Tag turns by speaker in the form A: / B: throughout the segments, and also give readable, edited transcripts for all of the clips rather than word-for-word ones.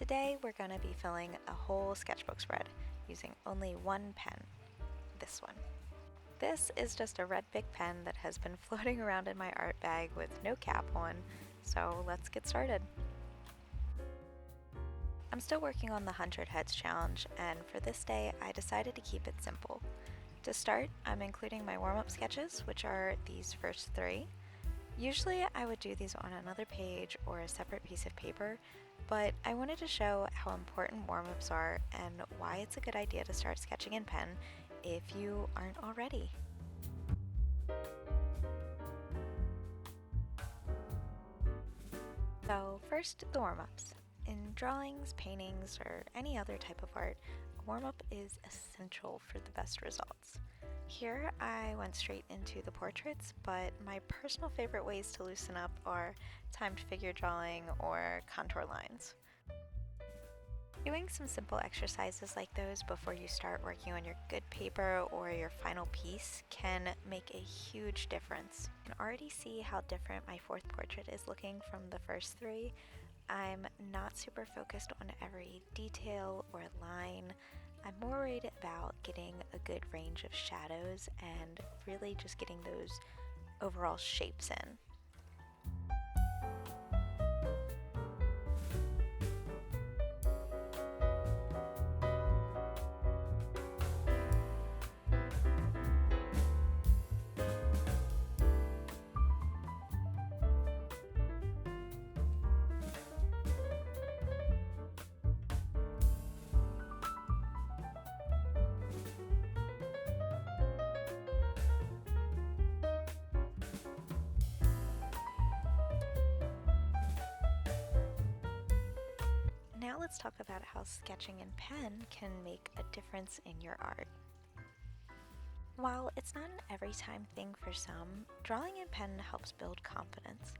A: Today we're going to be filling a whole sketchbook spread using only one pen, this one. This is just a red Bic pen that has been floating around in my art bag with no cap on, so let's get started. I'm still working on the 100 Heads challenge, and for this day I decided to keep it simple. To start, I'm including my warm-up sketches, which are these first three. Usually I would do these on another page or a separate piece of paper, but I wanted to show how important warm-ups are and why it's a good idea to start sketching in pen if you aren't already. So first, the warm-ups. In drawings, paintings, or any other type of art, a warm-up is essential for the best results. Here I went straight into the portraits, but my personal favorite ways to loosen up are timed figure drawing or contour lines. Doing some simple exercises like those before you start working on your good paper or your final piece can make a huge difference. You can already see how different my fourth portrait is looking from the first three. I'm not super focused on every detail or line. I'm more worried about getting a good range of shadows and really just getting those overall shapes in. Now let's talk about how sketching in pen can make a difference in your art. While it's not an every time thing for some, drawing in pen helps build confidence.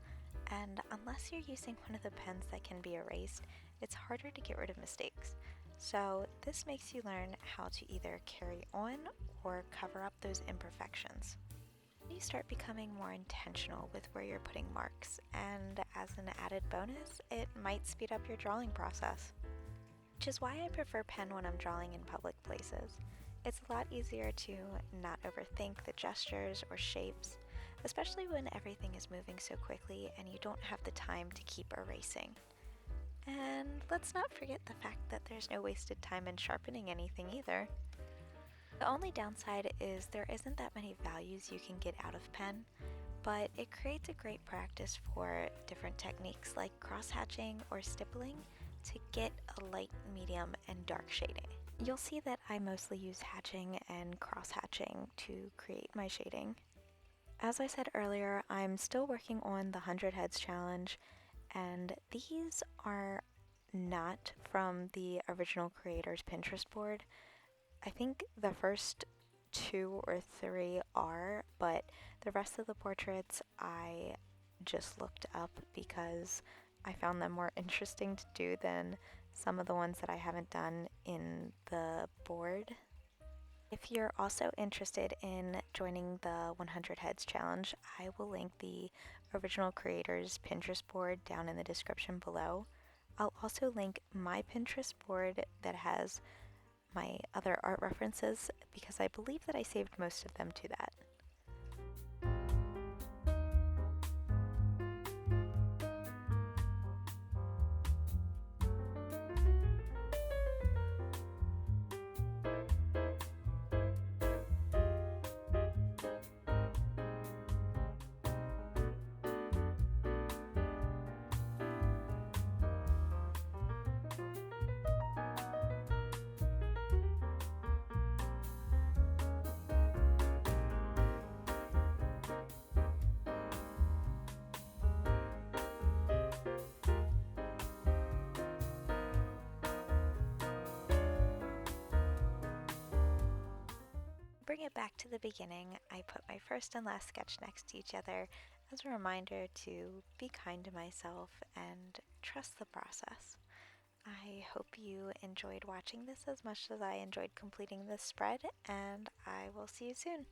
A: And unless you're using one of the pens that can be erased, it's harder to get rid of mistakes. So this makes you learn how to either carry on or cover up those imperfections. You start becoming more intentional with where you're putting marks, and as an added bonus, it might speed up your drawing process. Which is why I prefer pen when I'm drawing in public places. It's a lot easier to not overthink the gestures or shapes, especially when everything is moving so quickly and you don't have the time to keep erasing. And let's not forget the fact that there's no wasted time in sharpening anything either. The only downside is there isn't that many values you can get out of pen, but it creates a great practice for different techniques like cross-hatching or stippling to get a light, medium, and dark shading. You'll see that I mostly use hatching and cross-hatching to create my shading. As I said earlier, I'm still working on the 100 Heads challenge, and these are not from the original creator's Pinterest board. I think the first 2 or 3 are, but the rest of the portraits I just looked up because I found them more interesting to do than some of the ones that I haven't done in the board. If you're also interested in joining the 100 Heads challenge, I will link the original creator's Pinterest board down in the description below. I'll also link my Pinterest board that has my other art references because I believe that I saved most of them to that. Bring it back to the beginning, I put my first and last sketch next to each other as a reminder to be kind to myself and trust the process. I hope you enjoyed watching this as much as I enjoyed completing this spread, and I will see you soon.